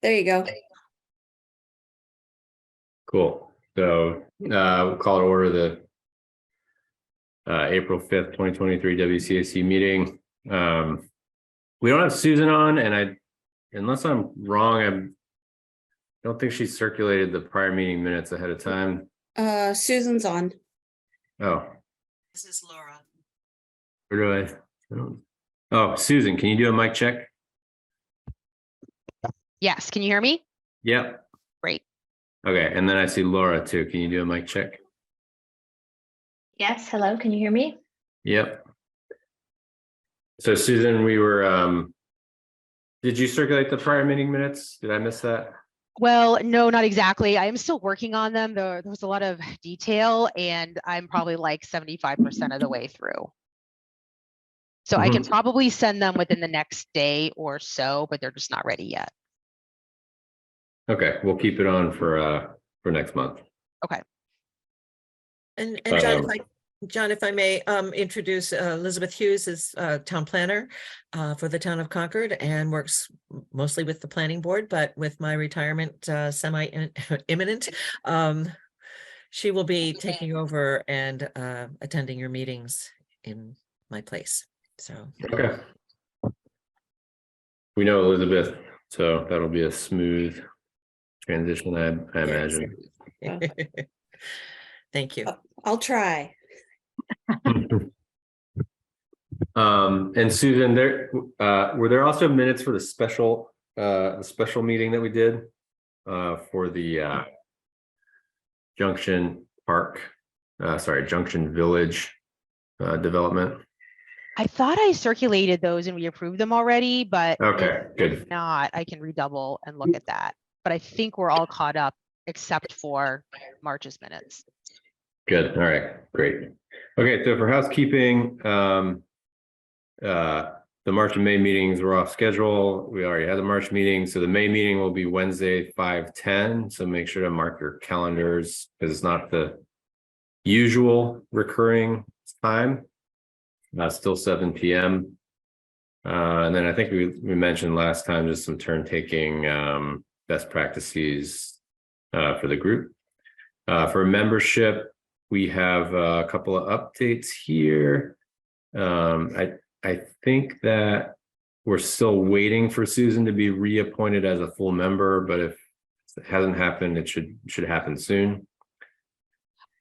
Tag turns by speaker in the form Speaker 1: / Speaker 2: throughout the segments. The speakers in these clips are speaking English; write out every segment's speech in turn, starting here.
Speaker 1: There you go.
Speaker 2: Cool. So we'll call to order the April 5th, 2023 WCAC meeting. We don't have Susan on, and unless I'm wrong, I don't think she circulated the prior meeting minutes ahead of time.
Speaker 1: Susan's on.
Speaker 2: Oh.
Speaker 3: This is Laura.
Speaker 2: Where do I don't. Oh, Susan, can you do a mic check?
Speaker 4: Yes, can you hear me?
Speaker 2: Yep.
Speaker 4: Great.
Speaker 2: Okay, and then I see Laura too. Can you do a mic check?
Speaker 5: Yes, hello, can you hear me?
Speaker 2: Yep. So Susan, we were, did you circulate the prior meeting minutes? Did I miss that?
Speaker 4: Well, no, not exactly. I am still working on them. There was a lot of detail and I'm probably like 75% of the way through. So I can probably send them within the next day or so, but they're just not ready yet.
Speaker 2: Okay, we'll keep it on for next month.
Speaker 4: Okay.
Speaker 3: And John, if I may introduce Elizabeth Hughes as town planner for the town of Concord and works mostly with the planning board, but with my retirement semi-imminent, she will be taking over and attending your meetings in my place. So
Speaker 2: Okay. We know Elizabeth, so that'll be a smooth transition, I imagine.
Speaker 3: Thank you.
Speaker 1: I'll try.
Speaker 2: And Susan, were there also minutes for the special meeting that we did for the Junction Village development?
Speaker 4: I thought I circulated those and we approved them already, but
Speaker 2: Okay, good.
Speaker 4: if not, I can redouble and look at that. But I think we're all caught up except for March's minutes.
Speaker 2: Good. All right, great. Okay, so for housekeeping, the March and May meetings were off schedule. We already had the March meeting, so the May meeting will be Wednesday, 5/10. So make sure to mark your calendars because it's not the usual recurring time. Still 7 p.m. And then I think we mentioned last time just some turn taking best practices for the group. For membership, we have a couple of updates here. I think that we're still waiting for Susan to be reappointed as a full member, but if it hasn't happened, it should happen soon.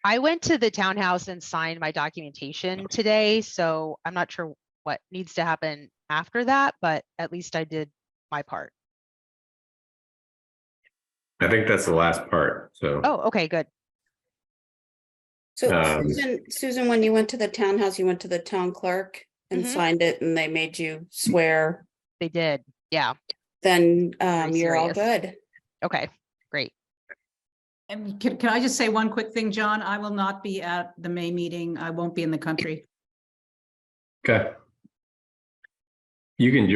Speaker 4: I went to the townhouse and signed my documentation today, so I'm not sure what needs to happen after that, but at least I did my part.
Speaker 2: I think that's the last part. So.
Speaker 4: Oh, okay, good.
Speaker 1: So Susan, when you went to the townhouse, you went to the town clerk and signed it and they made you swear.
Speaker 4: They did. Yeah.
Speaker 1: Then you're all
Speaker 4: serious.
Speaker 1: good.
Speaker 4: Okay, great.
Speaker 6: And can I just say one quick thing, John? I will not be at the May meeting. I won't be in the country.
Speaker 2: Okay. You can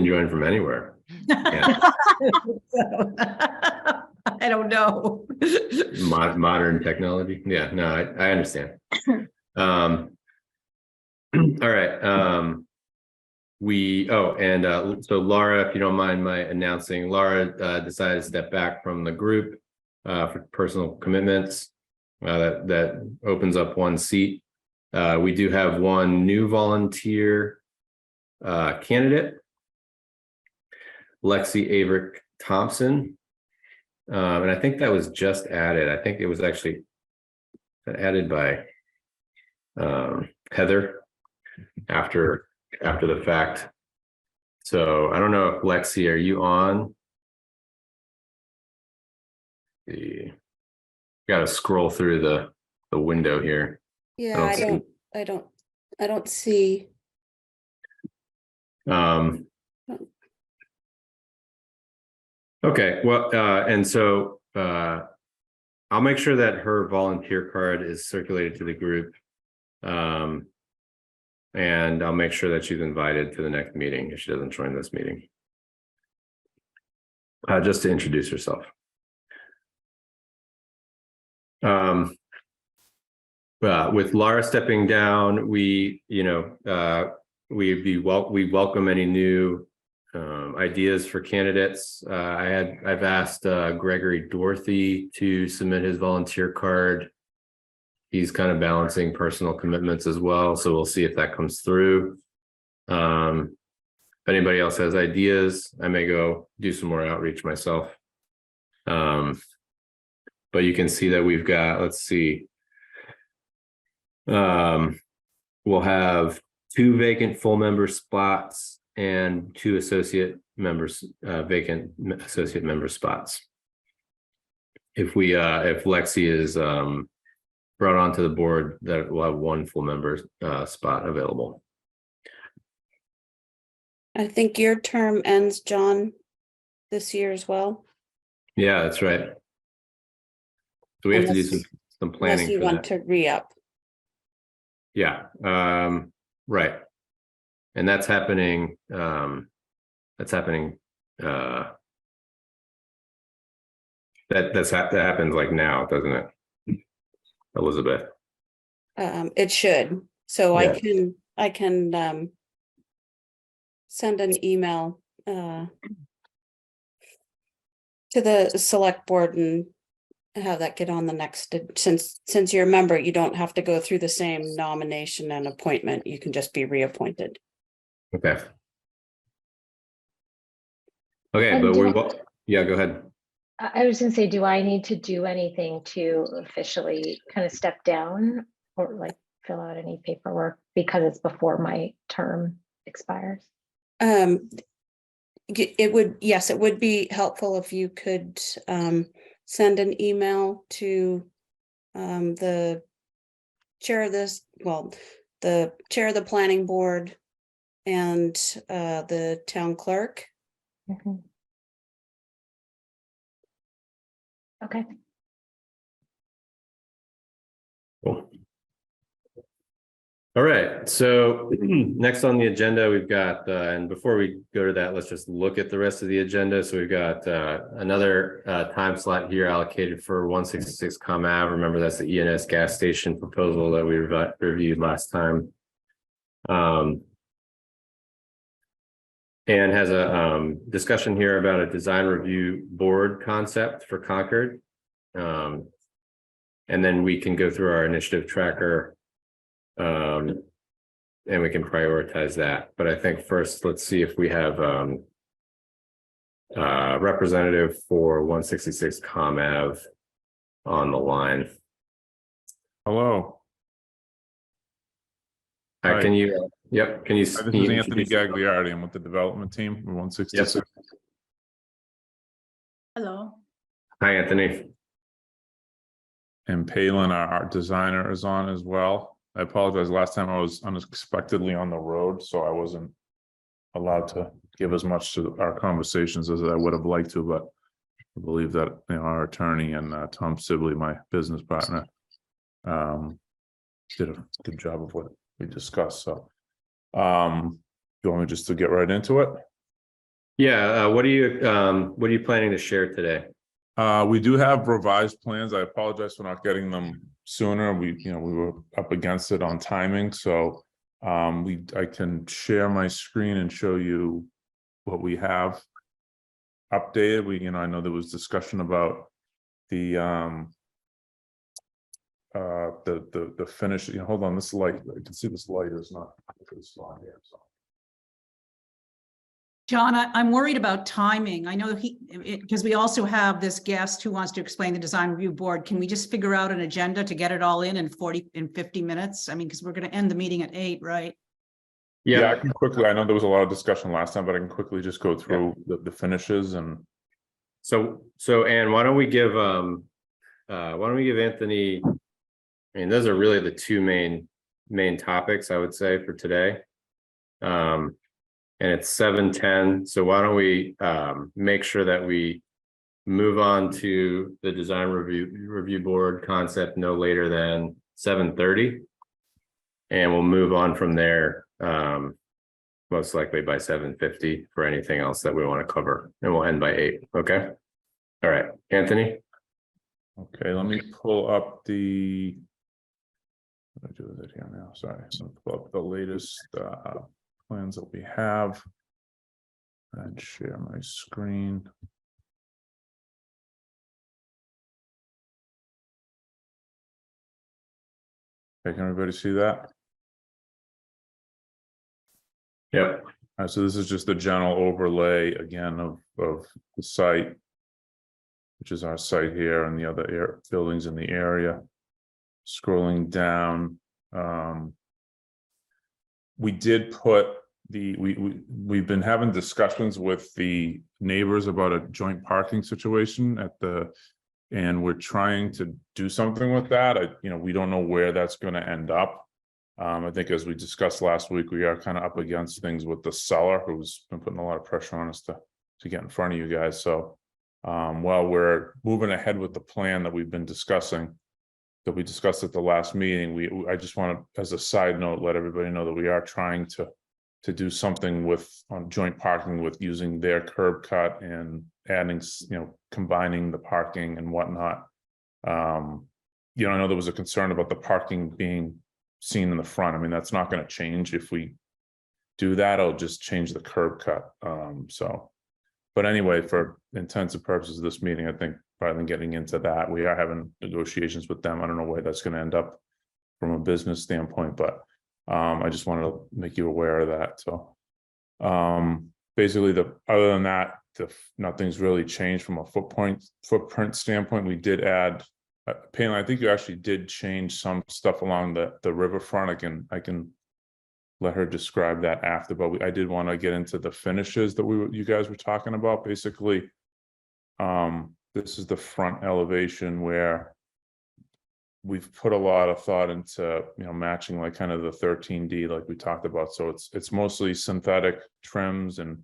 Speaker 2: join from anywhere. Yeah.
Speaker 6: I don't know.
Speaker 2: Modern technology. Yeah, no, I understand. All right. So Laura, if you don't mind my announcing, Laura decided to step back from the group for personal commitments. That opens up one seat. We do have one new volunteer candidate, Lexi Averick Thompson. And I think that was just added. I think it was actually added by Heather after the fact. So I don't know if Lexi, are you on? You got to scroll through the window here.
Speaker 1: Yeah, I don't see.
Speaker 2: Okay, well, and so I'll make sure that her volunteer card is circulated to the group. And I'll make sure that she's invited to the next meeting if she doesn't join this meeting. Just to introduce herself. With Laura stepping down, we welcome any new ideas for candidates. I've asked Gregory Dorothy to submit his volunteer card. He's kind of balancing personal commitments as well, so we'll see if that comes through. If anybody else has ideas, I may go do some more outreach myself. But you can see that we've got, let's see. We'll have 2 vacant full member spots and 2 associate members, vacant associate member spots. If Lexi is brought onto the board, that will have 1 full member spot available.
Speaker 1: I think your term ends, John, this year as well.
Speaker 2: Yeah, that's right. So we have to do
Speaker 1: Unless-
Speaker 2: some
Speaker 1: Unless
Speaker 2: planning
Speaker 1: you
Speaker 2: for
Speaker 1: want
Speaker 2: that.
Speaker 1: to re-up.
Speaker 2: Yeah, right. And that's happening, that happens like now, doesn't it? Elizabeth.
Speaker 1: It should. So
Speaker 2: Yeah.
Speaker 1: I can send an email to the select board and have that get on the next, since you're a member, you don't have to go through the same nomination and appointment. You can just be reappointed.
Speaker 2: Okay. Okay,
Speaker 5: And
Speaker 2: but
Speaker 5: do-
Speaker 2: yeah, go ahead.
Speaker 5: I was gonna say, do I need to do anything to officially kind of step down or like fill out any paperwork because it's before my term expires?
Speaker 1: It would, yes, it would be helpful if you could send an email to the chair of this, well, the chair of the planning board and the town clerk.
Speaker 5: Mhm. Okay.
Speaker 2: Cool. All right, so next on the agenda, we've got, and before we go to that, let's just look at the rest of the agenda. So we've got another time slot here allocated for 166 Com Ave. Remember, that's the ENS gas station proposal that we reviewed last time. And has a discussion here about a design review board concept for Concord. And then we can go through our initiative tracker. And we can prioritize that. But I think first, let's see if we have representative for 166 Com Ave on the line.
Speaker 7: Hello, Hi.
Speaker 2: Can you, yep, can you?
Speaker 7: this
Speaker 2: can
Speaker 7: is
Speaker 2: you
Speaker 7: Anthony
Speaker 2: introduce yourself?
Speaker 7: Gagliardi. I'm with the development team, 166.
Speaker 2: Yes.
Speaker 6: Hello.
Speaker 2: Hi, Anthony.
Speaker 7: And Palin, our designer, is on as well. I apologize. Last time I was unexpectedly on the road, so I wasn't allowed to give as much to our conversations as I would have liked to, but I believe that, you know, our attorney and Tom Sibley, my business partner, did a good job of what we discussed. So, you want me just to get right into it?
Speaker 2: Yeah, what are you planning to share today?
Speaker 7: We do have revised plans. I apologize for not getting them sooner. We were up against it on timing, so I can share my screen and show you what we have updated. I know there was discussion about the finish. Hold on, this light, I can see this light is not a good spot here. So.
Speaker 6: John, I'm worried about timing. I know because we also have this guest who wants to explain the design review board. Can we just figure out an agenda to get it all in 50 minutes? I mean, because we're going to end the meeting at 8, right?
Speaker 7: Yeah, I can quickly. I know there was a lot of discussion last time, but I can quickly just go through the finishes and.
Speaker 2: So Anne, why don't we give Anthony? I mean, those are really the two main topics I would say for today. And it's 7:10. So why don't we make sure that we move on to the design review board concept no later than 7:30, and we'll move on from there. Most likely by 7:50 for anything else that we want to cover, and we'll end by 8. Okay. All right, Anthony.
Speaker 7: Okay, let me pull up the. What do I do with it here now? Sorry, I'm gonna pull up the latest plans that we have. And share my screen. Okay, can everybody see that?
Speaker 2: Yep.
Speaker 7: So this is just the general overlay again of the site, which is our site here and the other buildings in the area. Scrolling down, we did put we've been having discussions with the neighbors about a joint parking situation and we're trying to do something with that. We don't know where that's going to end up. I think as we discussed last week, we are kind of up against things with the seller who's been putting a lot of pressure on us to get in front of you guys. So while we're moving ahead with the plan that we've been discussing, that we discussed at the last meeting, I just want to, as a side note, let everybody know that we are trying to do something on joint parking with using their curb cut and adding, combining the parking and whatnot. I know there was a concern about the parking being seen in the front. I mean, that's not going to change if we do that. It'll just change the curb cut. But anyway, for intents and purposes of this meeting, I think rather than getting into that, we are having negotiations with them. I don't know where that's going to end up from a business standpoint, but I just wanted to make you aware of that. So basically, other than that, nothing's really changed from a footprint standpoint. We did add, Payne, I think you actually did change some stuff along the riverfront. I can let her describe that after, but I did want to get into the finishes that you guys were talking about. Basically, this is the front elevation where we've put a lot of thought into matching like kind of the 13D like we talked about. So it's mostly synthetic trims and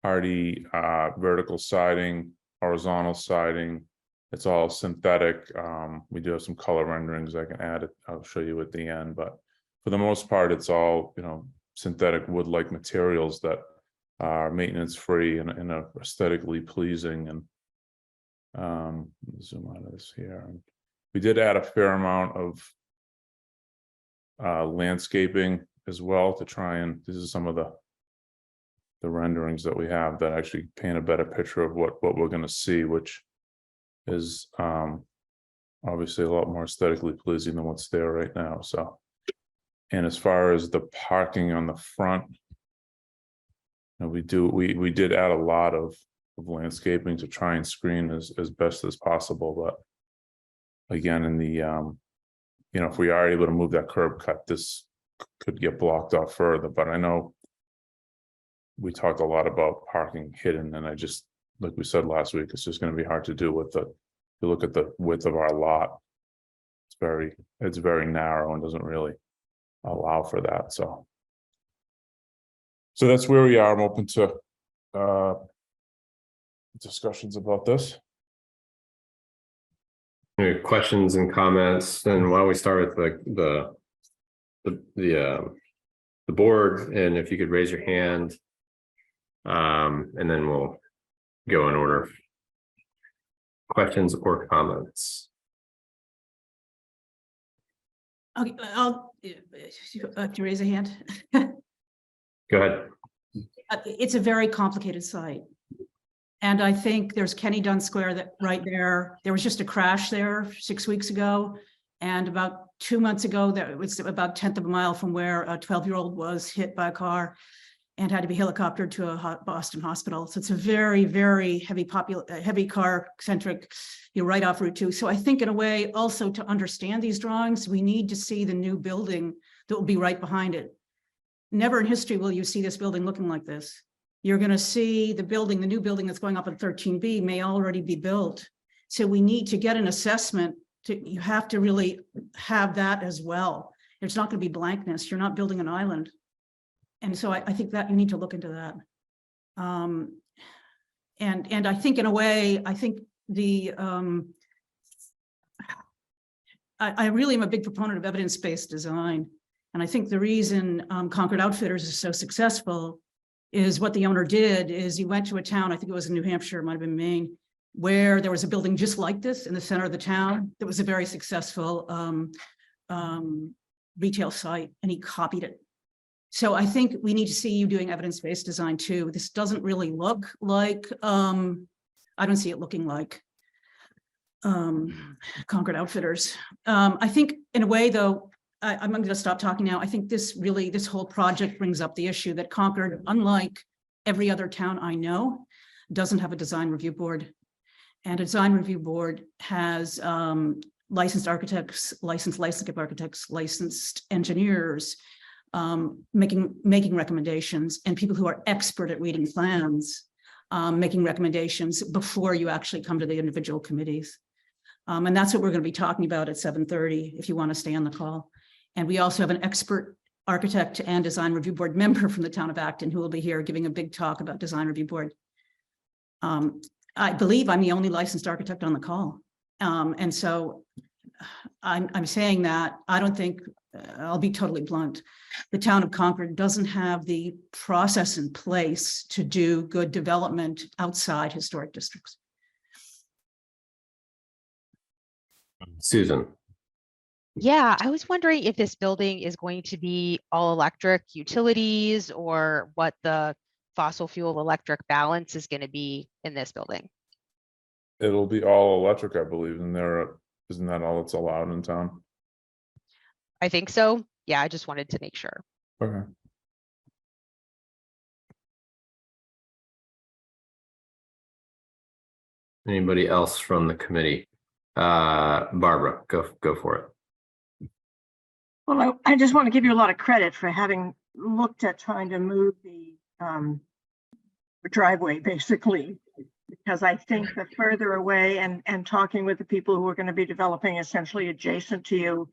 Speaker 7: hardy vertical siding, horizontal siding. It's all synthetic. We do have some color renderings I can add it. I'll show you at the end, but for the most part, it's all synthetic wood-like materials that are maintenance free and are aesthetically pleasing. And zoom out of this here. We did add a fair amount of landscaping as well to try and, this is some of the renderings that we have that actually paint a better picture of what we're going to see, which is obviously a lot more aesthetically pleasing than what's there right now. So, and as far as the parking on the front, we did add a lot of landscaping to try and screen as best as possible, but again, in the if we are able to move that curb cut, this could get blocked off further. But I know we talked a lot about parking hidden, and I just, like we said last week, it's just going to be hard to do with if you look at the width of our lot, it's very narrow and doesn't really allow for that. So that's where we are. I'm open to discussions about this.
Speaker 2: Any questions and comments? Then why don't we start with the board, and if you could raise your hand, and then we'll go in order. Questions or comments?
Speaker 6: Okay, I'll to raise a hand.
Speaker 2: Go ahead.
Speaker 6: It's a very complicated site. And I think there's Kenny Dunn Square that right there. There was just a crash there 6 weeks ago. And about 2 months ago, that was about 1/10 of a mile from where a 12-year-old was hit by a car and had to be helicoptered to a Boston hospital. So it's a very, very heavy car centric, right off Route 2. So I think in a way also to understand these drawings, we need to see the new building that will be right behind it. Never in history will you see this building looking like this. You're going to see the new building that's going up at 13B may already be built. So we need to get an assessment. You have to really have that as well. It's not going to be blankness. You're not building an island. And so I think that you need to look into that. And I think in a way, I think I really am a big proponent of evidence-based design. And I think the reason Concord Outfitters is so successful is what the owner did is he went to a town, I think it was in New Hampshire, it might have been Maine, where there was a building just like this in the center of the town. That was a very successful retail site, and he copied it. So I think we need to see you doing evidence-based design too. This doesn't really look like, I don't see it looking like Concord Outfitters. I think in a way though, I'm going to stop talking now. I think this whole project brings up the issue that Concord, unlike every other town I know, doesn't have a design review board. And a design review board has licensed architects, licensed landscape architects, licensed engineers, making recommendations, and people who are expert at reading plans, making recommendations before you actually come to the individual committees. And that's what we're going to be talking about at 7:30 if you want to stay on the call. And we also have an expert architect and design review board member from the town of Acton who will be here giving a big talk about design review board. I believe I'm the only licensed architect on the call. And so I'm saying that I don't think, I'll be totally blunt, the town of Concord doesn't have the process in place to do good development outside historic districts.
Speaker 2: Susan.
Speaker 4: Yeah, I was wondering if this building is going to be all electric utilities or what the fossil fuel electric balance is going to be in this building.
Speaker 7: It'll be all electric, I believe, and isn't that all that's allowed in town?
Speaker 4: I think so. Yeah, I just wanted to make sure.
Speaker 7: Okay.
Speaker 2: Anybody else from the committee? Barbara, go for it.
Speaker 8: Well, I just want to give you a lot of credit for having looked at trying to move the driveway, basically, because I think the further away and talking with the people who are going to be developing essentially adjacent to you,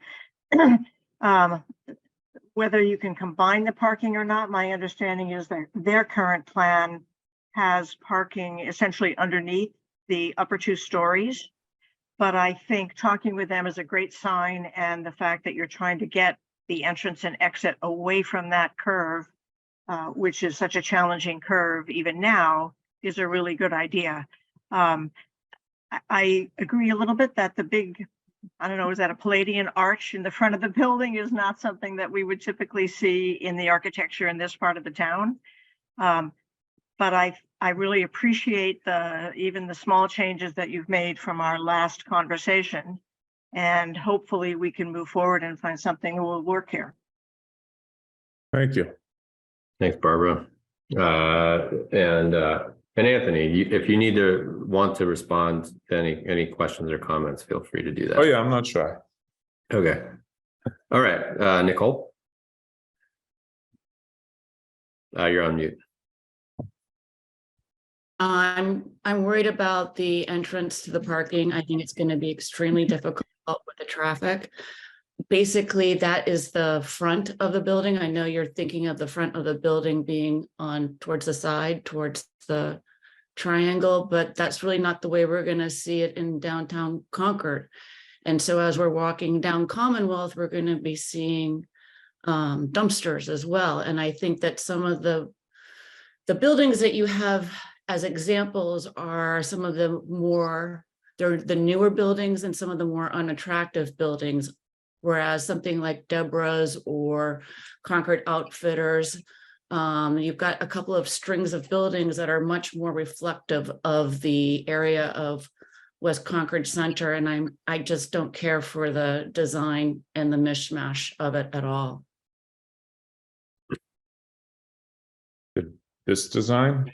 Speaker 8: whether you can combine the parking or not, my understanding is that their current plan has parking essentially underneath the upper 2 stories. But I think talking with them is a great sign, and the fact that you're trying to get the entrance and exit away from that curve, which is such a challenging curve even now, is a really good idea. I agree a little bit that the big, I don't know, is that a Palladian arch in the front of the building is not something that we would typically see in the architecture in this part of the town. But I really appreciate even the small changes that you've made from our last conversation, and hopefully we can move forward and find something that will work here.
Speaker 7: Thank you.
Speaker 2: Thanks, Barbara. And Anthony, if you want to respond to any questions or comments, feel free to do that.
Speaker 7: Oh yeah, I'm not shy.
Speaker 2: Okay. All right, Nicole. You're on mute.
Speaker 9: I'm worried about the entrance to the parking. I think it's going to be extremely difficult with the traffic. Basically, that is the front of the building. I know you're thinking of the front of the building being on towards the side, towards the triangle, but that's really not the way we're going to see it in downtown Concord. And so as we're walking down Commonwealth, we're going to be seeing dumpsters as well. And I think that some of the buildings that you have as examples are some of they're the newer buildings and some of the more unattractive buildings. Whereas something like Deborah's or Concord Outfitters, you've got a couple of strings of buildings that are much more reflective of the area of West Concord Center. And I just don't care for the design and the mishmash of it at all.
Speaker 7: This design?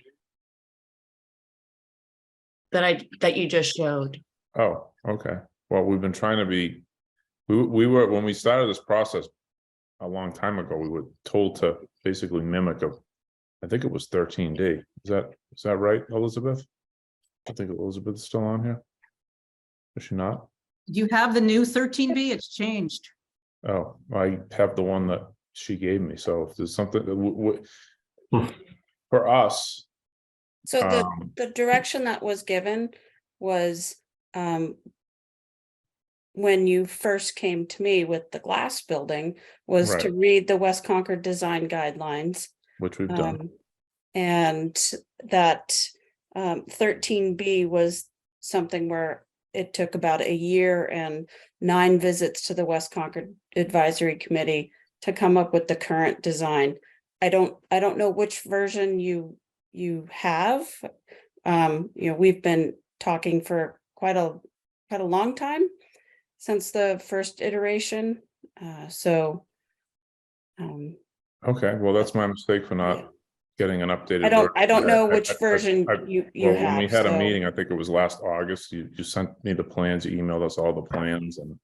Speaker 9: That you just showed.
Speaker 7: Oh, okay. Well, we've been trying to be, we were, when we started this process a long time ago, we were told to basically mimic I think it was 13D. Is that right, Elizabeth? I think Elizabeth is still on here. Is she not?
Speaker 6: Do you have the new 13B? It's changed.
Speaker 7: Oh, I have the one that she gave me. So if there's something that for us.
Speaker 1: So the direction that was given was when you first came to me with the glass building was to read the West Concord design guidelines,
Speaker 7: which we've done.
Speaker 1: And that 13B was something where it took about a year and 9 visits to the West Concord Advisory Committee to come up with the current design. I don't know which version you have. We've been talking for quite a long time since the first iteration. So
Speaker 7: Okay, well, that's my mistake for
Speaker 1: Yeah.
Speaker 7: not getting an updated.
Speaker 1: I don't
Speaker 7: version.
Speaker 1: know which version you
Speaker 7: Well, when we
Speaker 1: have.
Speaker 7: had a
Speaker 1: So
Speaker 7: meeting, I think it was last August, you sent me the plans, you emailed us all the plans, and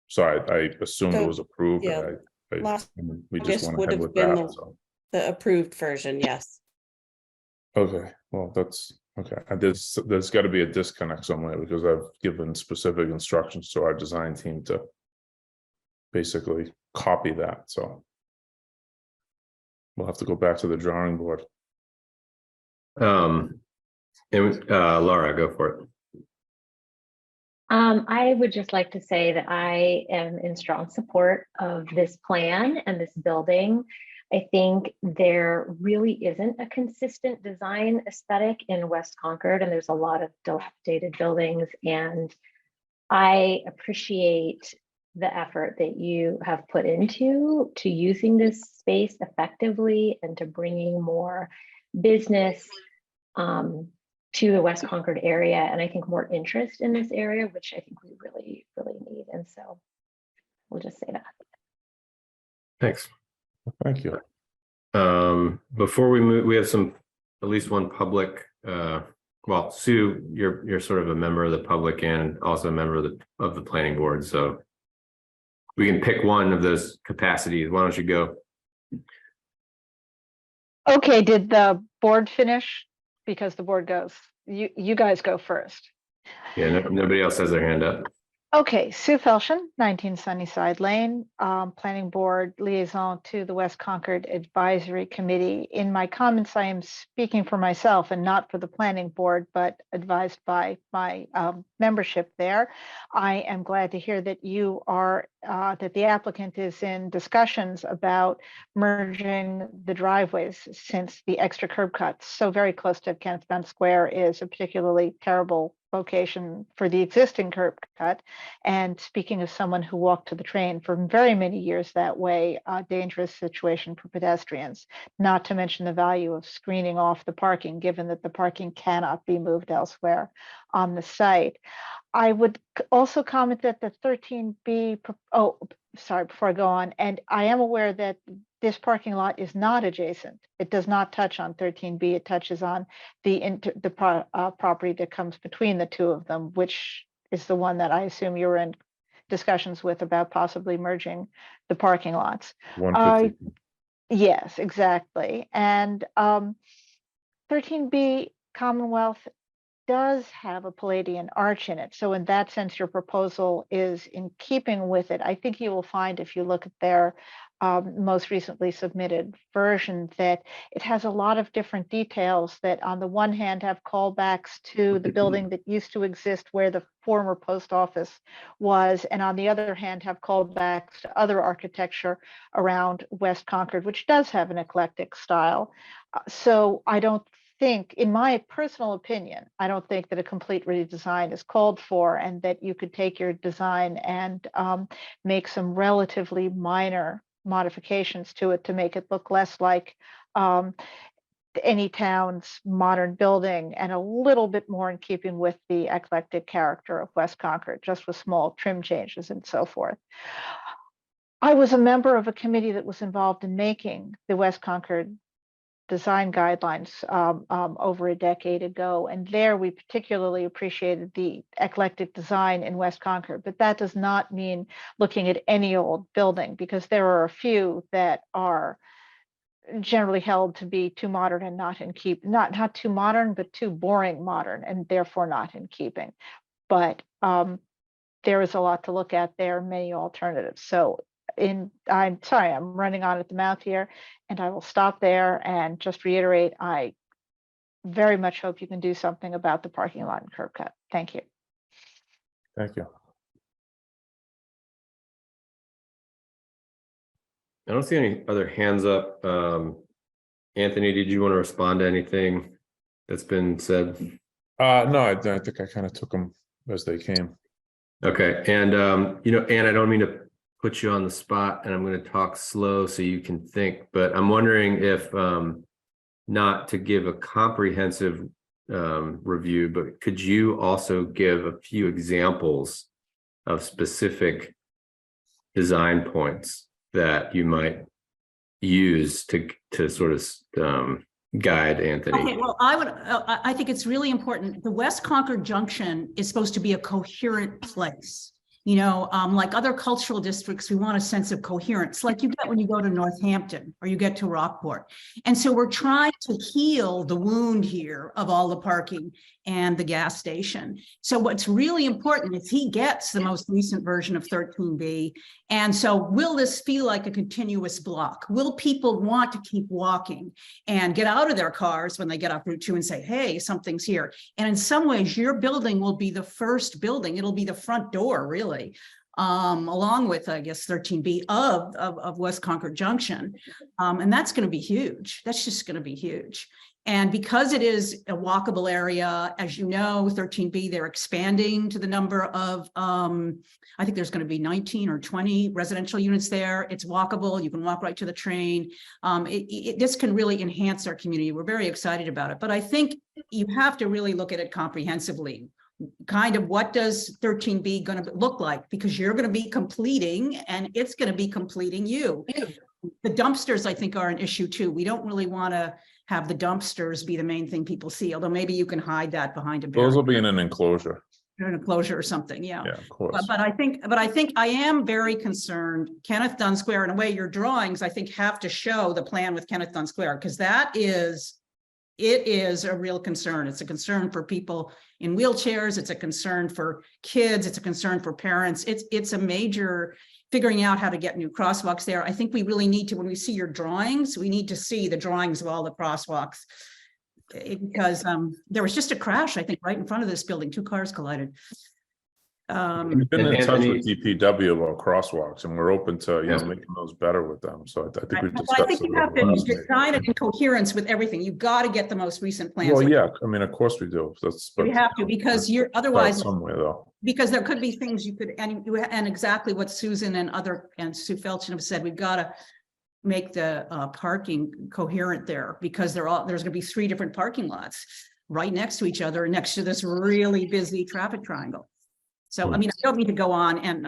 Speaker 7: so I assumed it
Speaker 1: So,
Speaker 7: was approved,
Speaker 1: yeah,
Speaker 7: and
Speaker 1: last
Speaker 7: we just
Speaker 1: August
Speaker 7: went
Speaker 1: would
Speaker 7: ahead
Speaker 1: have
Speaker 7: with
Speaker 1: been
Speaker 7: that, so.
Speaker 1: the approved version. Yes.
Speaker 7: Okay, well, that's, okay, there's got to be a disconnect somewhere, because I've given specific instructions to our design team to basically copy that, so. We'll have to go back to the drawing board.
Speaker 2: And Laura, go for it.
Speaker 5: I would just like to say that I am in strong support of this plan and this building. I think there really isn't a consistent design aesthetic in West Concord, and there's a lot of dilapidated buildings. And I appreciate the effort that you have put into using this space effectively and to bringing more business to the West Concord area, and I think more interest in this area, which I think we really, really need. And so we'll just say that.
Speaker 2: Thanks.
Speaker 7: Thank you.
Speaker 2: Before we move, we have at least one public, well, Sue, you're sort of a member of the public and also a member of the planning board, so we can pick one of those capacities. Why don't you go?
Speaker 10: Okay, did the board finish? Because the board goes, you guys go first.
Speaker 2: Yeah, nobody else has their hand up.
Speaker 10: Okay, Sue Felshen, 19 Sunnyside Lane, Planning Board Liaison to the West Concord Advisory Committee. In my comments, I am speaking for myself and not for the Planning Board, but advised by my membership there. I am glad to hear that you are, that the applicant is in discussions about merging the driveways, since the extra curb cuts so very close to Kenneth Benn Square is a particularly terrible location for the existing curb cut. And speaking as someone who walked to the train for very many years that way, a dangerous situation for pedestrians, not to mention the value of screening off the parking, given that the parking cannot be moved elsewhere on the site. I would also comment that the 13B, oh, sorry, before I go on, and I am aware that this parking lot is not adjacent. It does not touch on 13B. It touches on the property that comes between the two of them, which is the one that I assume you're in discussions with about possibly merging the parking lots.
Speaker 7: 150.
Speaker 10: Yes, exactly. And 13B Commonwealth does have a Palladian arch in it. So in that sense, your proposal is in keeping with it. I think you will find, if you look at their most recently submitted version, that it has a lot of different details that on the one hand have callbacks to the building that used to exist where the former post office was, and on the other hand have callbacks to other architecture around West Concord, which does have an eclectic style. So I don't think, in my personal opinion, I don't think that a complete redesign is called for, and that you could take your design and make some relatively minor modifications to it to make it look less like any town's modern building and a little bit more in keeping with the eclectic character of West Concord, just with small trim changes and so forth. I was a member of a committee that was involved in making the West Concord design guidelines over a decade ago. And there we particularly appreciated the eclectic design in West Concord, but that does not mean looking at any old building, because there are a few that are generally held to be too modern and not in keep, not too modern, but too boring modern, and therefore not in keeping. But there is a lot to look at there, many alternatives. So I'm sorry, I'm running on at the mouth here, and I will stop there and just reiterate, I very much hope you can do something about the parking lot and curb cut. Thank you.
Speaker 7: Thank you.
Speaker 2: I don't see any other hands up. Anthony, did you want to respond to anything that's been said?
Speaker 7: No, I think I kind of took them as they came.
Speaker 2: Okay, and Anne, I don't mean to put you on the spot and I'm going to talk slow so you can think, but I'm wondering if not to give a comprehensive review, but could you also give a few examples of specific design points that you might use to sort of guide Anthony?
Speaker 6: Okay, well, I think it's really important. The West Concord Junction is supposed to be a coherent place. You know, like other cultural districts, we want a sense of coherence, like you get when you go to Northampton or you get to Rockport. And so we're trying to heal the wound here of all the parking and the gas station. So what's really important is he gets the most recent version of 13B. And so will this feel like a continuous block? Will people want to keep walking and get out of their cars when they get off Route 2 and say, hey, something's here? And in some ways, your building will be the first building. It'll be the front door, really, along with, I guess, 13B of West Concord Junction. And that's going to be huge. That's just going to be huge. And because it is a walkable area, as you know, 13B, they're expanding to the number of, I think there's going to be 19 or 20 residential units there. It's walkable. You can walk right to the train. This can really enhance our community. We're very excited about it. But I think you have to really look at it comprehensively. Kind of what does 13B going to look like? Because you're going to be completing and it's going to be completing you. The dumpsters, I think, are an issue too. We don't really want to have the dumpsters be the main thing people see, although maybe you can hide that behind a
Speaker 7: Those will
Speaker 6: barrier,
Speaker 7: be in an enclosure.
Speaker 6: an enclosure or something. Yeah.
Speaker 7: Yeah, of course.
Speaker 6: But I think I am very concerned. Kenneth Dunn Square, in a way, your drawings, I think, have to show the plan with Kenneth Dunn Square, because it is a real concern. It's a concern for people in wheelchairs. It's a concern for kids. It's a concern for parents. It's a major figuring out how to get new crosswalks there. I think we really need to, when we see your drawings, we need to see the drawings of all the crosswalks. Because there was just a crash, I think, right in front of this building. 2 cars collided.
Speaker 7: We've been in touch with DPW about crosswalks, and we're open to making those better with them. So I think we've discussed.
Speaker 6: I think you have to design it in coherence with everything. You've got to get the most recent plans.
Speaker 7: Well, yeah, I mean, of course we do.
Speaker 6: You have to, because you're otherwise
Speaker 7: somewhere though.
Speaker 6: Because there could be things you could, and exactly what Susan and Sue Felton have said, we've got to make the parking coherent there, because there's going to be 3 different parking lots right next to each other, next to this really busy traffic triangle. So, I mean, I don't need to go on, and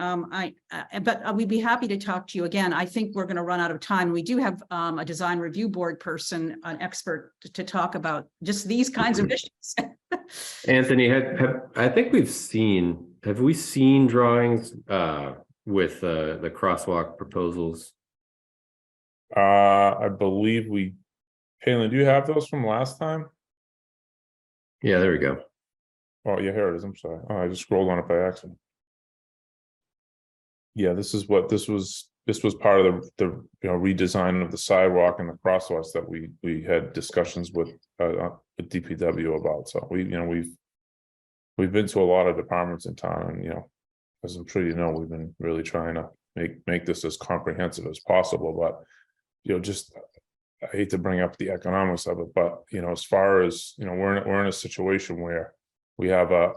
Speaker 6: but we'd be happy to talk to you again. I think we're going to run out of time. We do have a design review board person, an expert, to talk about just these kinds of issues.
Speaker 2: Anthony, I think have we seen drawings with the crosswalk proposals?
Speaker 7: I believe Palin, do you have those from last time?
Speaker 2: Yeah, there we go.
Speaker 7: Oh, yeah, here it is. I'm sorry. Oh, I just scrolled on it by accident. Yeah, this was part of the redesign of the sidewalk and the crosswalks that we had discussions with DPW about. So we've been to a lot of departments in town, and as I'm sure you know, we've been really trying to make this as comprehensive as possible. But just, I hate to bring up the economics of it, but as far as we're in a situation where we have a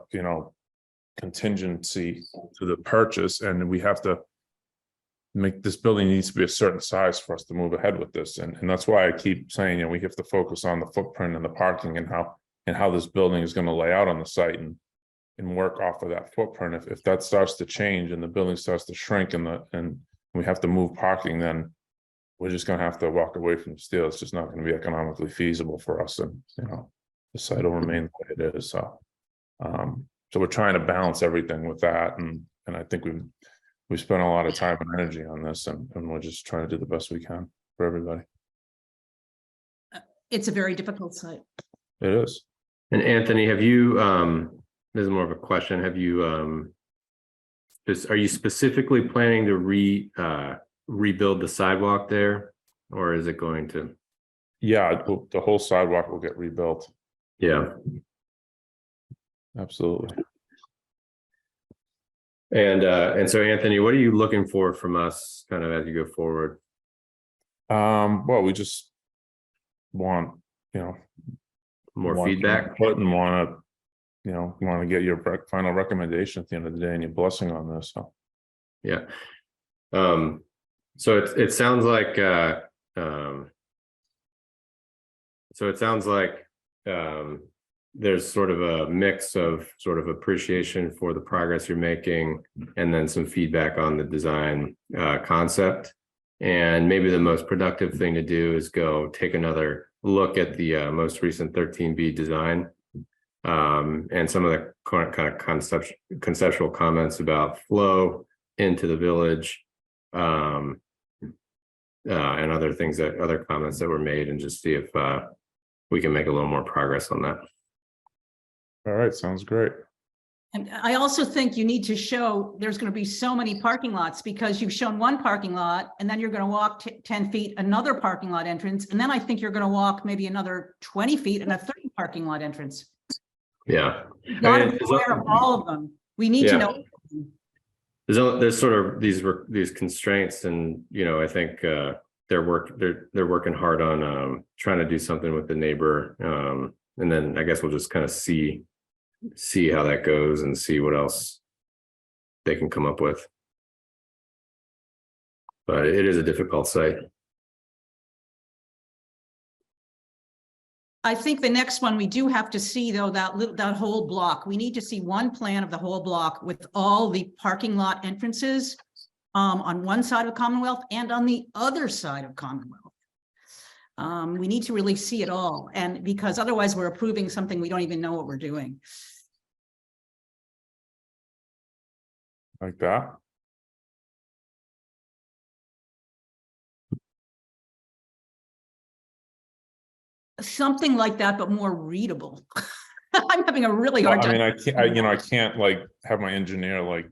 Speaker 7: contingency to the purchase, and we have to make this building needs to be a certain size for us to move ahead with this, and that's why I keep saying we have to focus on the footprint and the parking and how this building is going to lay out on the site, and work off of that footprint. If that starts to change and the building starts to shrink and we have to move parking, then we're just going to have to walk away from the steel. It's just not going to be economically feasible for us, and the site will remain the way it is. So we're trying to balance everything with that, and I think we've spent a lot of time and energy on this, and we're just trying to do the best we can for everybody.
Speaker 6: It's a very difficult site.
Speaker 7: It is.
Speaker 2: And Anthony, have you this is more of a question, have you are you specifically planning to rebuild the sidewalk there, or is it going to?
Speaker 7: Yeah, the whole sidewalk will get rebuilt.
Speaker 2: Yeah,
Speaker 7: absolutely.
Speaker 2: And so Anthony, what are you looking for from us kind of as you go forward?
Speaker 7: Well, we just want
Speaker 2: more feedback,
Speaker 7: and want to get your final recommendation at the end of the day and your blessing on this. So
Speaker 2: yeah, So it sounds like, there's sort of a mix of sort of appreciation for the progress you're making and then some feedback on the design concept. And maybe the most productive thing to do is go take another look at the most recent 13B design and some of the kind of conceptual comments about flow into the village and other things other comments that were made, and just see if we can make a little more progress on that.
Speaker 7: All right, sounds great.
Speaker 6: And I also think you need to show there's going to be so many parking lots, because you've shown one parking lot and then you're going to walk 10 feet, another parking lot entrance. And then I think you're going to walk maybe another 20 feet and a third parking lot entrance.
Speaker 2: Yeah.
Speaker 6: You've got to be aware of all of them. We need to know.
Speaker 2: There's sort of these constraints, and I think they're working hard on trying to do something with the neighbor, and then I guess we'll just kind of see how that goes and see what else they can come up with. But it is a difficult site.
Speaker 6: I think the next one we do have to see, though, that whole block. We need to see one plan of the whole block with all the parking lot entrances on one side of Commonwealth and on the other side of Commonwealth. We need to really see it all, and because otherwise we're approving something we don't even know what we're doing.
Speaker 7: Like that.
Speaker 6: Something like that, but more readable. I'm having a really hard
Speaker 7: Well,
Speaker 6: time.
Speaker 7: I mean, I can't like have my engineer like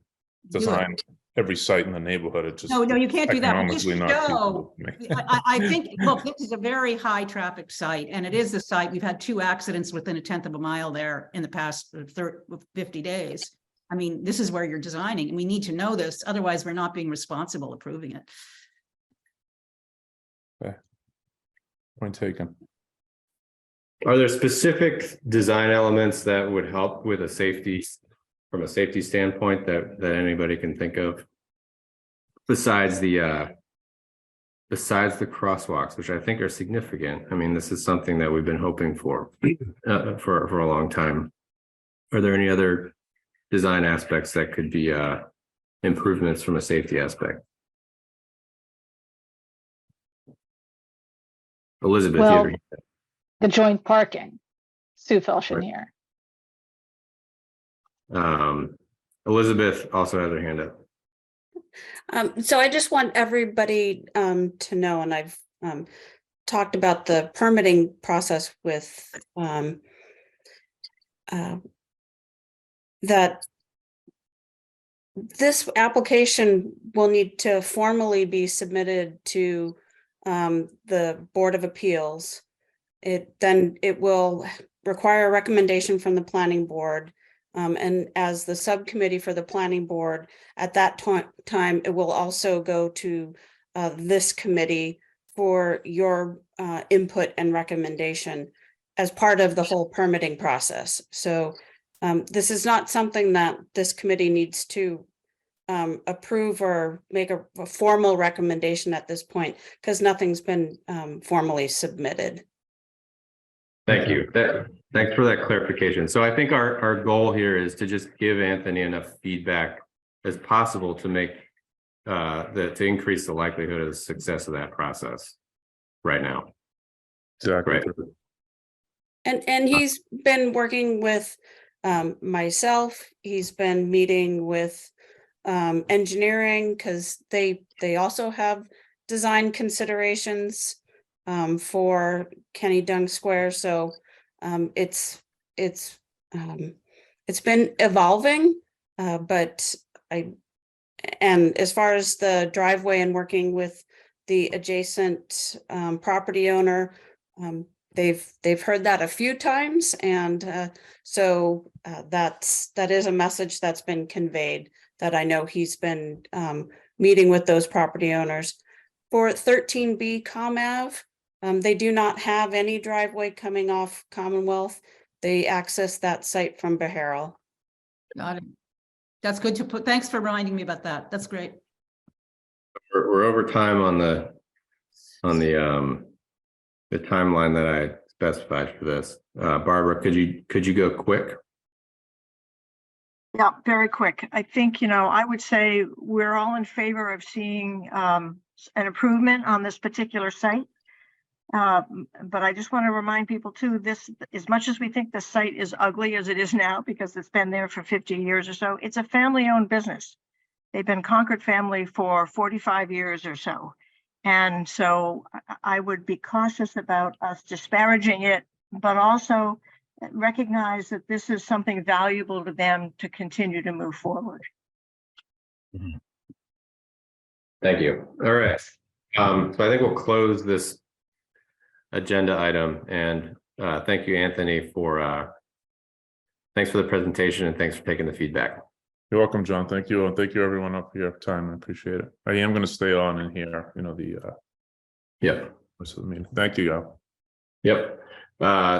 Speaker 7: design every site in the neighborhood. It just
Speaker 6: No, you can't do that. But just
Speaker 7: economically not
Speaker 6: show.
Speaker 7: feasible for me.
Speaker 6: I think, look, this is a very high traffic site, and it is the site. We've had 2 accidents within 1/10 of a mile there in the past 50 days. I mean, this is where you're designing, and we need to know this. Otherwise, we're not being responsible approving it.
Speaker 7: Okay. Point taken.
Speaker 2: Are there specific design elements that would help with from a safety standpoint that anybody can think of besides the crosswalks, which I think are significant? I mean, this is something that we've been hoping for a long time. Are there any other design aspects that could be improvements from a safety aspect? Elizabeth,
Speaker 10: Well,
Speaker 2: you
Speaker 10: the joint parking, Sue Felshinier.
Speaker 2: Elizabeth also has her hand up.
Speaker 1: So I just want everybody to know, and I've talked about the permitting process with that this application will need to formally be submitted to the Board of Appeals. It will require a recommendation from the planning board. And as the subcommittee for the planning board, at that time, it will also go to this committee for your input and recommendation as part of the whole permitting process. So this is not something that this committee needs to approve or make a formal recommendation at this point, because nothing's been formally submitted.
Speaker 2: Thank you. Thanks for that clarification. So I think our goal here is to just give Anthony enough feedback as possible to make to increase the likelihood of the success of that process right now.
Speaker 7: Exactly.
Speaker 2: Right.
Speaker 1: And he's been working with myself. He's been meeting with engineering, because they also have design considerations for Kenny Dung Square. So it's been evolving, but and as far as the driveway and working with the adjacent property owner, they've heard that a few times, and so that is a message that's been conveyed, that I know he's been meeting with those property owners. For 13B Com Ave, they do not have any driveway coming off Commonwealth. They access that site from Beharrell.
Speaker 6: Got it. That's good to put. Thanks for reminding me about that. That's great.
Speaker 2: We're over time on the timeline that I specified for this. Barbara, could you go quick?
Speaker 8: Yeah, very quick. I think, I would say we're all in favor of seeing an improvement on this particular site. But I just want to remind people too, this, as much as we think the site is ugly as it is now, because it's been there for 50 years or so, it's a family-owned business. They've been Concord family for 45 years or so. And so I would be cautious about us disparaging it, but also recognize that this is something valuable to them to continue to move forward.
Speaker 2: Thank you. All right. So I think we'll close this agenda item, and thank you, Anthony, thanks for the presentation and thanks for taking the feedback.
Speaker 7: You're welcome, John. Thank you. And thank you everyone up here for time. I appreciate it. I am going to stay on in here,
Speaker 2: Yep.
Speaker 7: rest of the meeting. Thank you, y'all.
Speaker 2: Yep.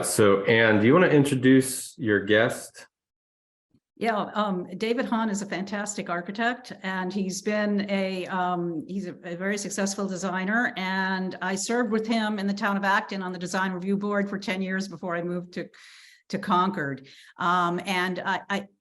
Speaker 2: So Anne, do you want to introduce your guest?
Speaker 6: Yeah, David Hahn is a fantastic architect, and he's been he's a very successful designer. And I served with him in the town of Acton on the design review board for 10 years before I moved to Concord. And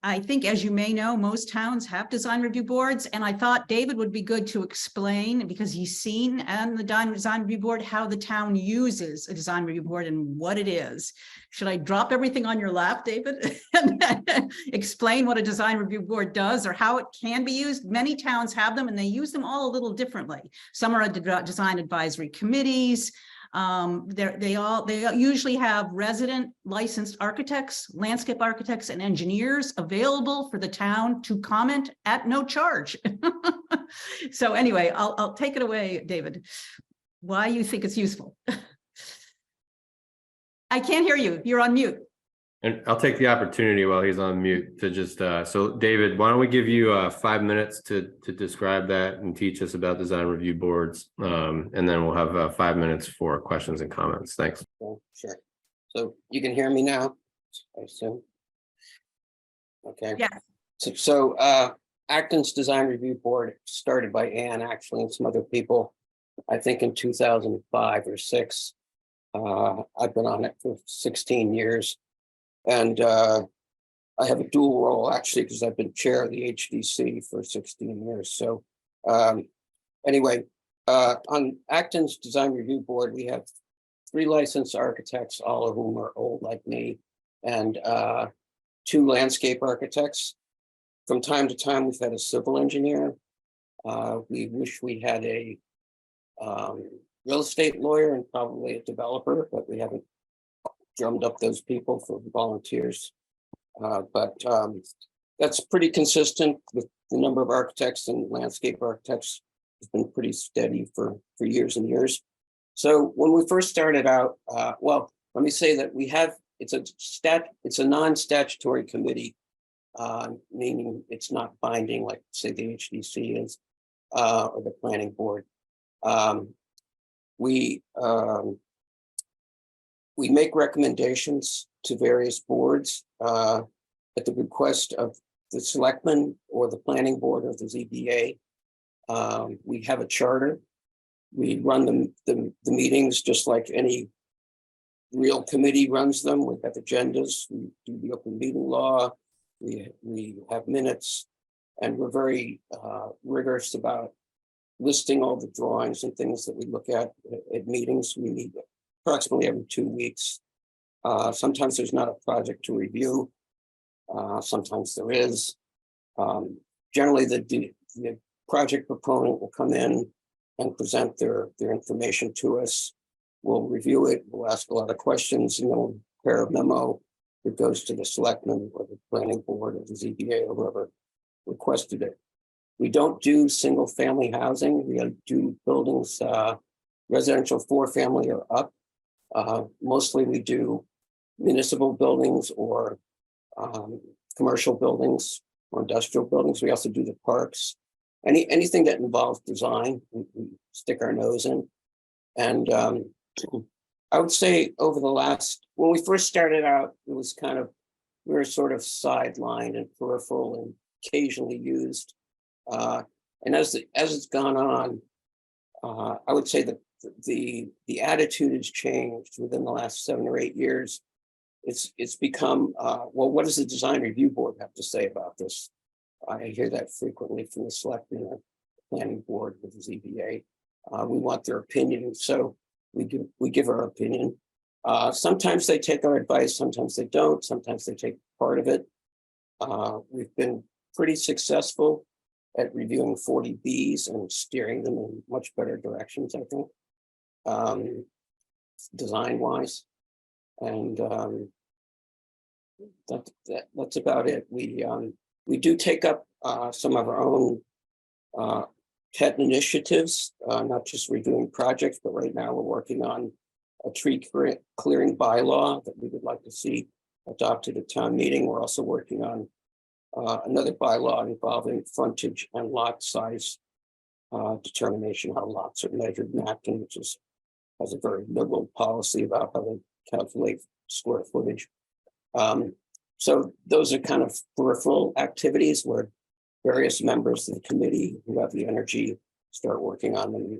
Speaker 6: I think, as you may know, most towns have design review boards. And I thought David would be good to explain, because he's seen on the design review board how the town uses a design review board and what it is. Should I drop everything on your lap, David, and explain what a design review board does or how it can be used? Many towns have them and they use them all a little differently. Some are design advisory committees. They usually have resident licensed architects, landscape architects, and engineers available for the town to comment at no charge. So anyway, I'll take it away, David. Why you think it's useful? I can't hear you. You're on mute.
Speaker 2: And I'll take the opportunity while he's on mute to just, so David, why don't we give you 5 minutes to describe that and teach us about design review boards. And then we'll have 5 minutes for questions and comments. Thanks.
Speaker 11: Sure. So you can hear me now, I assume. Okay.
Speaker 6: Yeah.
Speaker 11: So Acton's Design Review Board, started by Anne actually and some other people, I think in 2005 or 6. I've been on it for 16 years. And I have a dual role actually, because I've been chair of the HDC for 16 years. So anyway, on Acton's Design Review Board, we have 3 licensed architects, all of whom are old like me, and 2 landscape architects. From time to time, we've had a civil engineer. We wish we had a real estate lawyer and probably a developer, but we haven't drummed up those people for volunteers. But that's pretty consistent with the number of architects, and landscape architects has been pretty steady for years and years. So when we first started out, well, let me say that we have, it's a non-statutory committee, meaning it's not binding like say the HDC is, or the planning board. We make recommendations to various boards at the request of the selectmen or the planning board or the ZBA. We have a charter. We run the meetings just like any real committee runs them. We have agendas. We do the open meeting law. We have minutes, and we're very rigorous about listing all the drawings and things that we look at meetings. We meet approximately every 2 weeks. Sometimes there's not a project to review. Sometimes there is. Generally, the project proponent will come in and present their information to us. We'll review it. We'll ask a lot of questions, and then we'll prepare a memo that goes to the selectmen or the planning board or the ZBA or whoever requested it. We don't do single family housing. We do buildings, residential 4-family or up. Mostly we do municipal buildings or commercial buildings or industrial buildings. We also do the parks. Anything that involves design, we stick our nose in. And I would say over the last, when we first started out, it was kind of, we were sort of sidelined and peripheral and occasionally used. And as it's gone on, I would say that the attitude has changed within the last 7 or 8 years. It's become, well, what does the design review board have to say about this? I hear that frequently from the selectmen and planning board with the ZBA. We want their opinion, so we give our opinion. Sometimes they take our advice, sometimes they don't, sometimes they take part of it. We've been pretty successful at reviewing 40Bs and steering them in much better directions, I think, design wise. And that's about it. We do take up some of our own pet initiatives, not just redoing projects, but right now we're working on a tree clearing bylaw that we would like to see adopted at town meeting. We're also working on another bylaw involving frontage and lot size determination, how lots are measured in Acton, which has a very liberal policy about how they calculate square footage. So those are kind of peripheral activities where various members of the committee who have the energy start working on them.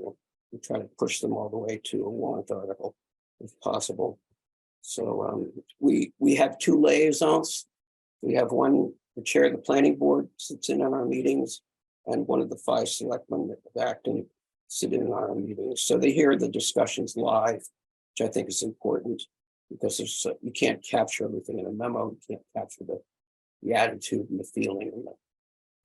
Speaker 11: We try to push them all the way to a warrant article if possible. So we have 2 liaisons. We have one, the chair of the planning board sits in on our meetings, and one of the 5 selectmen of Acton sit in on our meetings. So they hear the discussions live, which I think is important, because there's you can't capture everything in a memo. You can't capture the attitude and the feeling. And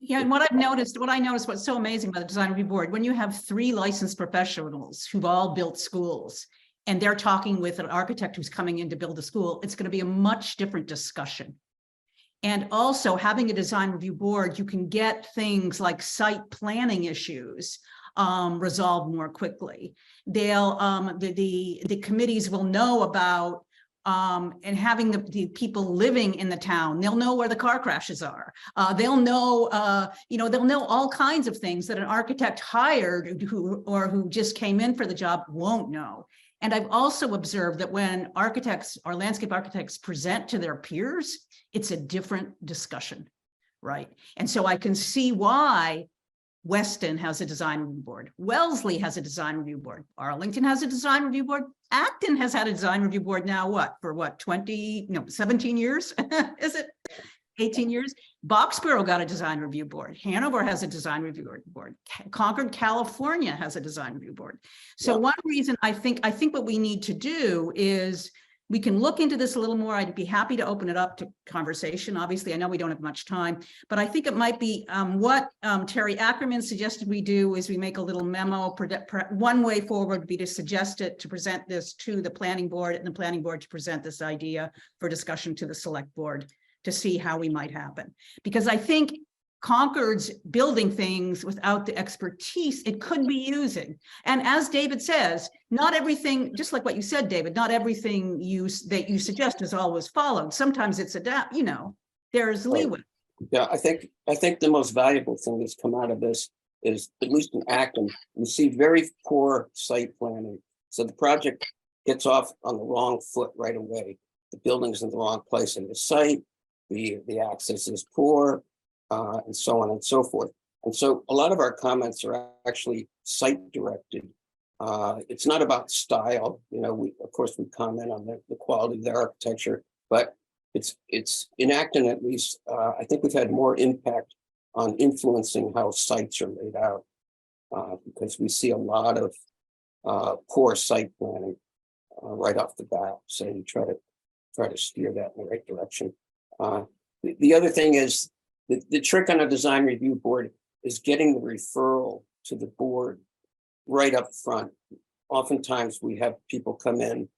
Speaker 6: Yeah, and what I noticed, what's so amazing about the design review board, when you have 3 licensed professionals who've all built schools, and they're talking with an architect who's coming in to build a school, it's going to be a much different discussion. And also having a design review board, you can get things like site planning issues resolved more quickly. They'll the committees will know about and having the people living in the town, they'll know where the car crashes are. They'll know, they'll know all kinds of things that an architect hired who just came in for the job won't know. And I've also observed that when architects or landscape architects present to their peers, it's a different discussion, right? And so I can see why Weston has a design review board. Wellesley has a design review board. Arlington has a design review board. Acton has had a design review board now, 17 years? Is it 18 years? Boxborough got a design review board. Hanover has a design review board. Concord, California has a design review board. So one reason I think what we need to do is we can look into this a little more. I'd be happy to open it up to conversation. Obviously, I know we don't have much time, but I think it might be what Terry Ackerman suggested we do is we make a little memo. One way forward would be to suggest it, to present this to the planning board, and the planning board to present this idea for discussion to the select board to see how we might happen. Because I think Concord's building things without the expertise it could be using. And as David says, not everything, just like what you said, David, not everything that you suggest is always followed. Sometimes it's there's leeway.
Speaker 11: Yeah, I think the most valuable thing that's come out of this is, at least in Acton, we see very poor site planning. So the project gets off on the wrong foot right away. The building's in the wrong place in the site, the access is poor, and so on and so forth. And so a lot of our comments are actually site directed. It's not about style. Of course, we comment on the quality of the architecture, but it's in Acton, at least, I think we've had more impact on influencing how sites are laid out, because we see a lot of poor site planning right off the bat. So we try to steer that in the right direction. The other thing is, the trick on a design review board is getting the referral to the board right up front. Oftentimes we have people come in,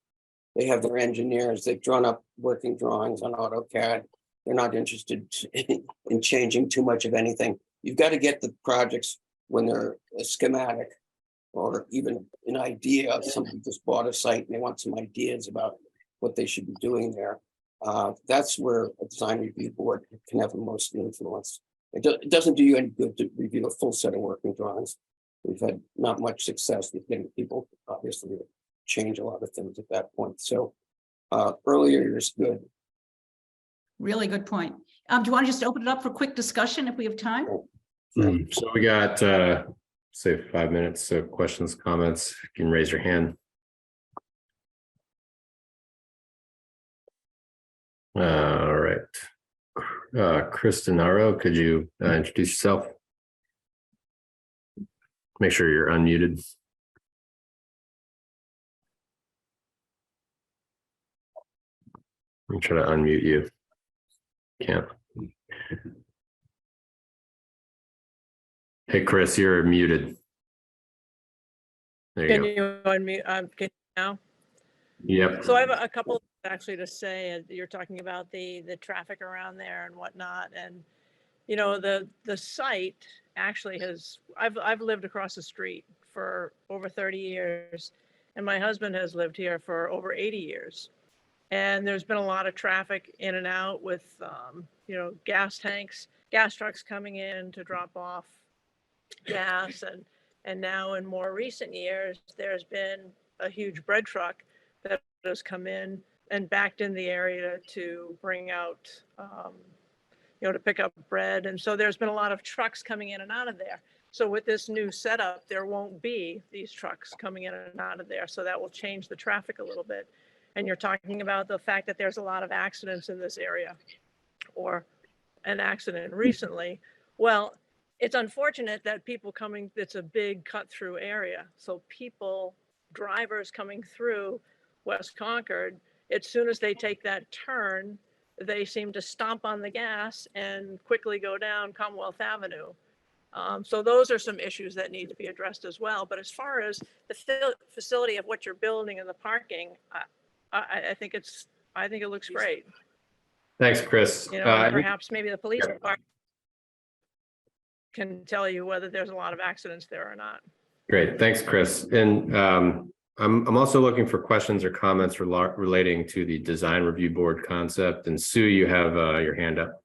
Speaker 11: they have their engineers, they've drawn up working drawings on AutoCAD. They're not interested in changing too much of anything. You've got to get the projects when they're a schematic or even an idea. Somebody just bought a site and they want some ideas about what they should be doing there. That's where a design review board can have the most influence. It doesn't do you any good to review a full set of working drawings. We've had not much success with getting people, obviously, to change a lot of things at that point. So earlier is good.
Speaker 6: Really good point. Do you want to just open it up for quick discussion if we have time?
Speaker 2: So we got say 5 minutes. So questions, comments, you can raise your hand. All right. Kristen Aro, could you introduce yourself? Make sure you're unmuted. I'm trying to unmute you. Can't. Hey, Chris, you're muted. There you
Speaker 12: Can
Speaker 2: go.
Speaker 12: you unmute? Can you now?
Speaker 2: Yep.
Speaker 12: So I have a couple actually to say. You're talking about the traffic around there and whatnot, and you know the site actually has. I've lived across the street for over 30 years, and my husband has lived here for over 80 years. And there's been a lot of traffic in and out with you know, gas tanks, gas trucks coming in to drop off gas, and now in more recent years there's been a huge bread truck that has come in and backed in the area to bring out you know, to pick up bread. And so there's been a lot of trucks coming in and out of there. So with this new setup, there won't be these trucks coming in and out of there, so that will change the traffic a little bit. And you're talking about the fact that there's a lot of accidents in this area, or an accident recently. Well, it's unfortunate that people coming, it's a big cut through area. So people, drivers coming through West Concord, as soon as they take that turn, they seem to stomp on the gas and quickly go down Commonwealth Avenue. So those are some issues that need to be addressed as well. But as far as the facility of what you're building and the parking, I think it looks great.
Speaker 2: Thanks, Chris.
Speaker 12: You know, and perhaps maybe the police department can tell you whether there's a lot of accidents there or not.
Speaker 2: Great, thanks, Chris. And I'm also looking for questions or comments relating to the design review board concept. And Sue, you have your hand up.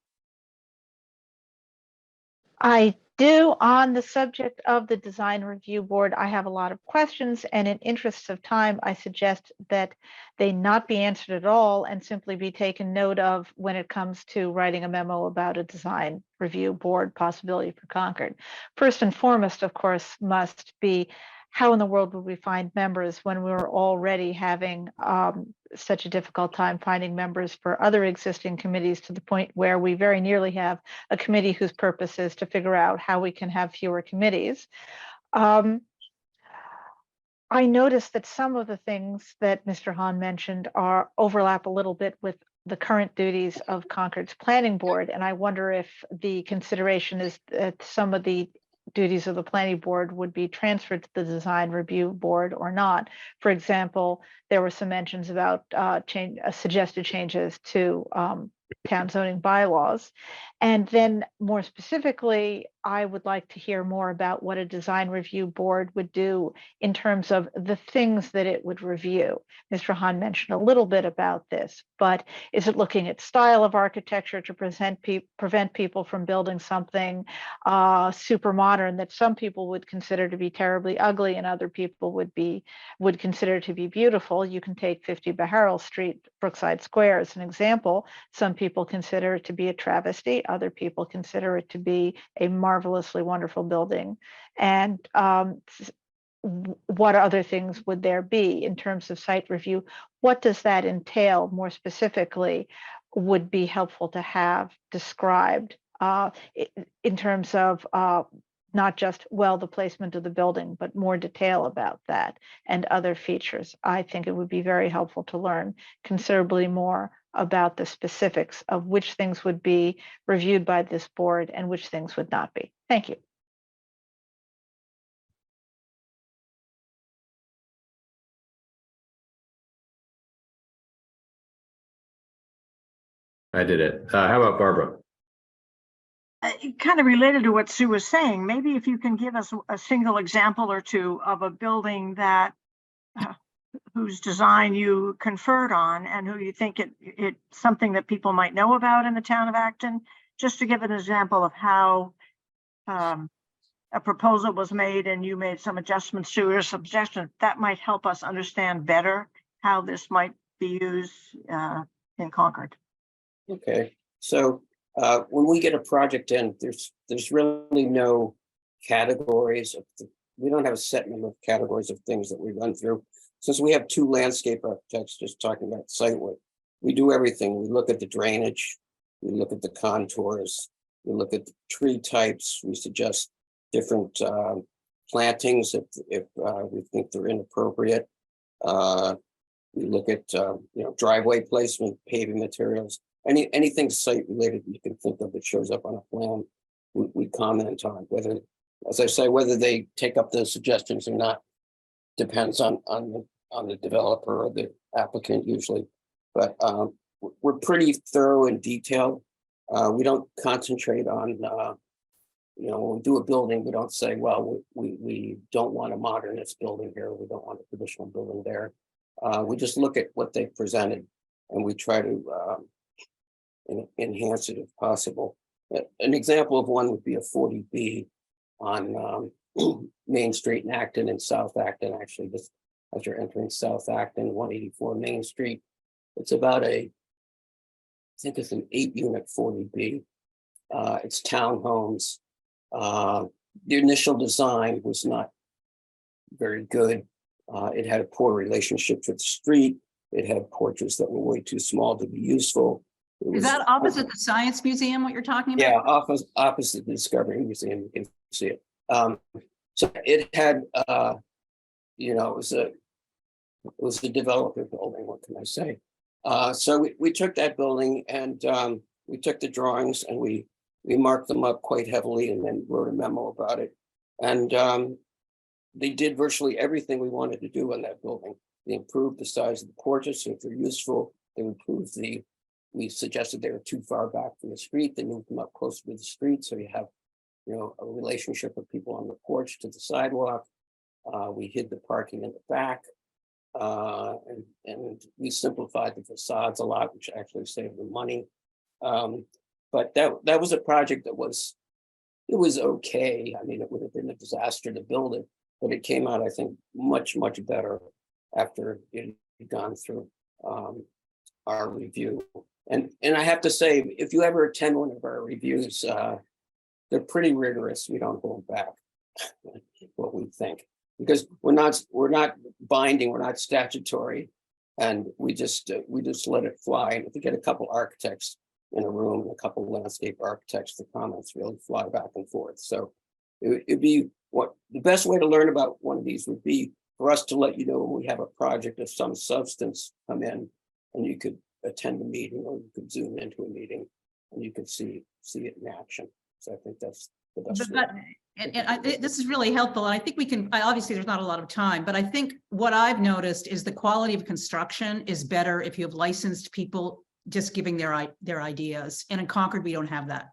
Speaker 10: I do. On the subject of the design review board, I have a lot of questions, and in interests of time, I suggest that they not be answered at all and simply be taken note of when it comes to writing a memo about a design review board possibility for Concord. First and foremost, of course, must be how in the world would we find members when we're already having such a difficult time finding members for other existing committees, to the point where we very nearly have a committee whose purpose is to figure out how we can have fewer committees. I noticed that some of the things that Mr. Hahn mentioned overlap a little bit with the current duties of Concord's planning board, and I wonder if the consideration is that some of the duties of the planning board would be transferred to the design review board or not. For example, there were some mentions about suggested changes to town zoning bylaws. And then more specifically, I would like to hear more about what a design review board would do in terms of the things that it would review. Mr. Hahn mentioned a little bit about this, but is it looking at style of architecture to prevent people from building something super modern that some people would consider to be terribly ugly and other people would consider to be beautiful? You can take 50 Beharrell Street, Brookside Square as an example. Some people consider it to be a travesty. Other people consider it to be a marvelously wonderful building. And what other things would there be in terms of site review? What does that entail more specifically would be helpful to have described in terms of not just, well, the placement of the building, but more detail about that and other features. I think it would be very helpful to learn considerably more about the specifics of which things would be reviewed by this board and which things would not be. Thank you.
Speaker 2: I did it. How about Barbara?
Speaker 8: Kind of related to what Sue was saying, maybe if you can give us a single example or two of a building that whose design you conferred on and who you think it's something that people might know about in the town of Acton, just to give an example of how a proposal was made and you made some adjustments to or suggestions that might help us understand better how this might be used in Concord.
Speaker 11: Okay, so when we get a project in, there's really no categories we don't have a set number of categories of things that we run through. Since we have 2 landscape architects just talking about site work, we do everything. We look at the drainage, we look at the contours, we look at the tree types, we suggest different plantings if we think they're inappropriate. We look at driveway placement, paving materials, anything site related you can think of that shows up on a plan. We comment on whether, as I say, whether they take up those suggestions or not depends on the developer or the applicant usually. But we're pretty thorough and detailed. We don't concentrate on when we do a building, we don't say, well, we don't want a modernist building here, we don't want a traditional building there. We just look at what they presented and we try to enhance it if possible. An example of one would be a 40B on Main Street in Acton and South Acton. Actually, just as you're entering South Acton, 184 Main Street. It's about I think it's an 8-unit 40B. It's townhomes. The initial design was not very good. It had a poor relationship with the street. It had porches that were way too small to be useful.
Speaker 6: Is that opposite the Science Museum, what you're talking about?
Speaker 11: Yeah, opposite the Discovery Museum, you can see it. So it had, it was a developer building, what can I say? So we took that building and we took the drawings and we marked them up quite heavily and then wrote a memo about it. And they did virtually everything we wanted to do on that building. They improved the size of the porches, so if they're useful. They improved we suggested they were too far back from the street. They moved them up closer to the street, so you have, a relationship of people on the porch to the sidewalk. We hid the parking in the back, and we simplified the facades a lot, which actually saved them money. But that was a project that was okay. I mean, it would have been a disaster to build it, but it came out, I think, much better after it had gone through our review. And I have to say, if you ever attend one of our reviews, they're pretty rigorous. We don't hold back what we think, because we're not binding, we're not statutory, and we just let it fly. And if you get a couple architects in a room, and a couple of landscape architects, the comments really fly back and forth. So it'd be the best way to learn about one of these would be for us to let you know when we have a project of some substance come in, and you could attend a meeting or you could zoom into a meeting and you could see it in action. So I think that's the best.
Speaker 6: This is really helpful. And I think we can, obviously there's not a lot of time, but I think what I've noticed is the quality of construction is better if you have licensed people just giving their ideas. And in Concord, we don't have that.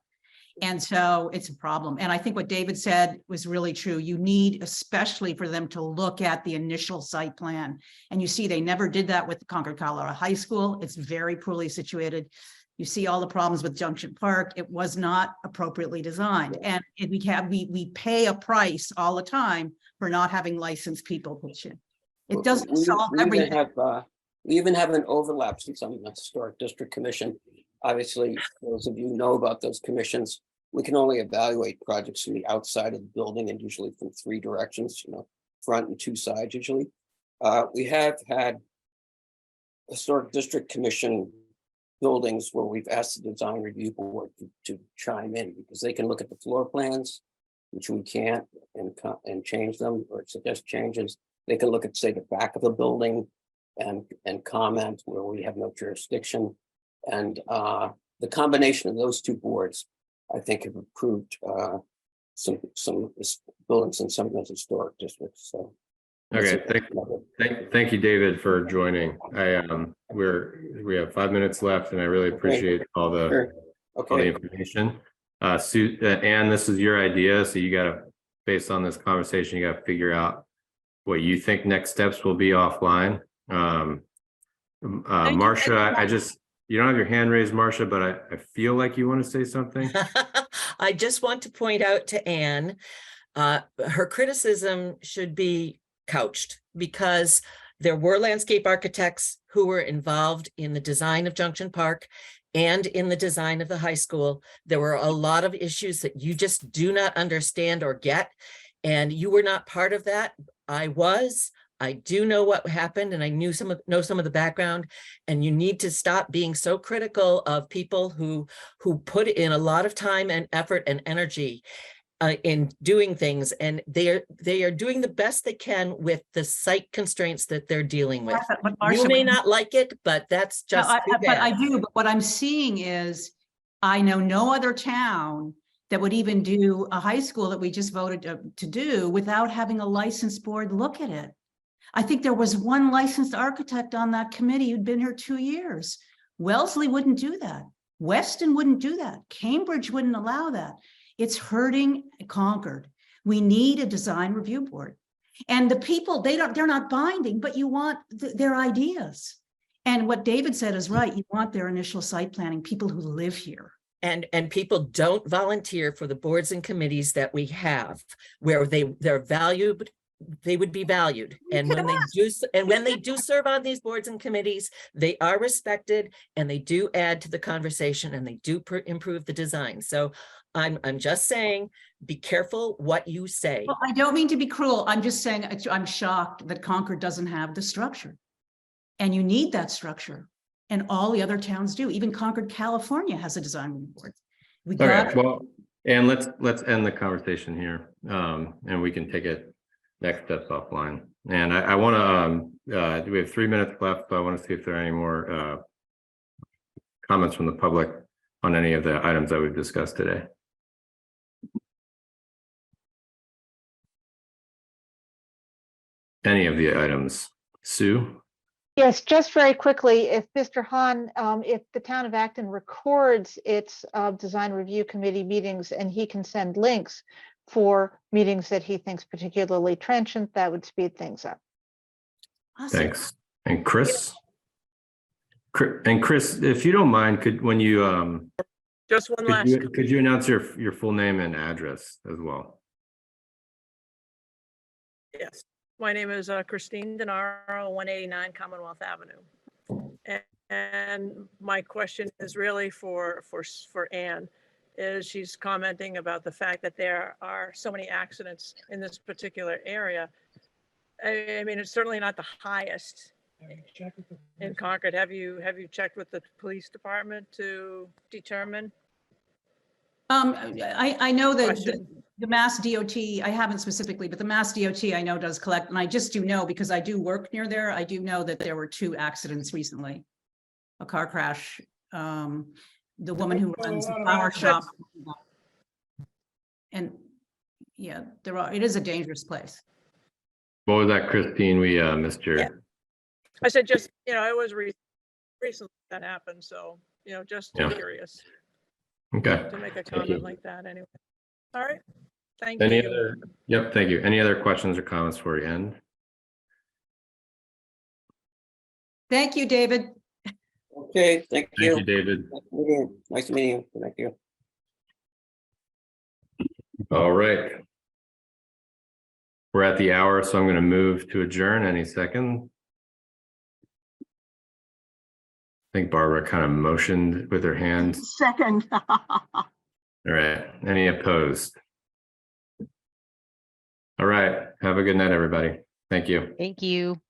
Speaker 6: And so it's a problem. And I think what David said was really true. You need, especially for them to look at the initial site plan. And you see, they never did that with the Concord Colorado High School. It's very poorly situated. You see all the problems with Junction Park. It was not appropriately designed. And we pay a price all the time for not having licensed people pitch in. It doesn't solve everything.
Speaker 11: We even have an overlap since I'm in the Historic District Commission. Obviously, those of you know about those commissions. We can only evaluate projects from the outside of the building and usually from 3 directions, front and 2 sides usually. We have had Historic District Commission buildings where we've asked the design review board to chime in, because they can look at the floor plans, which we can't, and change them or suggest changes. They can look at, say, the back of the building and comment where we have no jurisdiction. And the combination of those 2 boards, I think, have approved some buildings in some of those historic districts. So,
Speaker 2: okay, thank you, David, for joining. We have 5 minutes left, and I really appreciate all the information. Anne, this is your idea, so you got to, based on this conversation, you got to figure out what you think next steps will be offline. Marcia, you don't have your hand raised, Marcia, but I feel like you want to say something.
Speaker 3: I just want to point out to Anne, her criticism should be couched, because there were landscape architects who were involved in the design of Junction Park and in the design of the high school. There were a lot of issues that you just do not understand or get, and you were not part of that. I was. I do know what happened, and I know some of the background, and you need to stop being so critical of people who put in a lot of time and effort and energy in doing things, and they are doing the best they can with the site constraints that they're dealing with.
Speaker 6: But
Speaker 3: You
Speaker 6: Marcia,
Speaker 3: may not like it, but that's
Speaker 6: No,
Speaker 3: just too
Speaker 6: but I
Speaker 3: bad.
Speaker 6: do, but what I'm seeing is, I know no other town that would even do a high school that we just voted to do without having a licensed board look at it. I think there was one licensed architect on that committee who'd been here 2 years. Wellesley wouldn't do that. Weston wouldn't do that. Cambridge wouldn't allow that. It's hurting Concord. We need a design review board. And the people, they're not binding, but you want their ideas. And what David said is right. You want their initial site planning, people who live here.
Speaker 3: And people don't volunteer for the boards and committees that we have, where they're valued. They would be valued, and when they do serve on these boards and committees, they are respected, and they do add to the conversation, and they do improve the design. So I'm just saying, be careful what you say.
Speaker 6: Well, I don't mean to be cruel. I'm just saying I'm shocked that Concord doesn't have the structure, and you need that structure, and all the other towns do. Even Concord, California has a design review board.
Speaker 2: Okay, well, and let's end the conversation here, and we can take it next steps offline. And I want to, we have 3 minutes left, so I want to see if there are any more comments from the public on any of the items that we've discussed today. Any of the items. Sue?
Speaker 10: Yes, just very quickly, if Mr. Hahn, if the town of Acton records its design review committee meetings and he can send links for meetings that he thinks particularly trenchant, that would speed things up.
Speaker 6: Awesome.
Speaker 2: Thanks. And Chris? And Chris, if you don't mind, could you announce your full name and address as well?
Speaker 12: Yes, my name is Christine Denaro, 189 Commonwealth Avenue. And my question is really for Anne. Is she's commenting about the fact that there are so many accidents in this particular area. I mean, it's certainly not the highest in Concord. Have you checked with the police department to determine?
Speaker 6: I know that the Mass DOT, I haven't specifically, but the Mass DOT I know does collect, and I just do know because I do work near there. I do know that there were 2 accidents recently, a car crash. The woman who runs the flower shop, and yeah, it is a dangerous place.
Speaker 2: What was that, Christine? We missed your.
Speaker 12: Yeah. I said just, it was recently that happened, so just curious.
Speaker 2: Okay.
Speaker 12: To make a comment like that anyway. All right. Thank
Speaker 2: Any
Speaker 12: you.
Speaker 2: other? Yep. Thank you. Any other questions or comments before we end?
Speaker 6: Thank you, David.
Speaker 11: Okay, thank you.
Speaker 2: Thank you, David.
Speaker 11: Nice meeting you. Thank you.
Speaker 2: All right. We're at the hour, so I'm going to move to adjourn any second. I think Barbara kind of motioned with her hands.
Speaker 8: Second.
Speaker 2: All right. Any opposed? All right. Have a good night, everybody. Thank you.
Speaker 4: Thank you.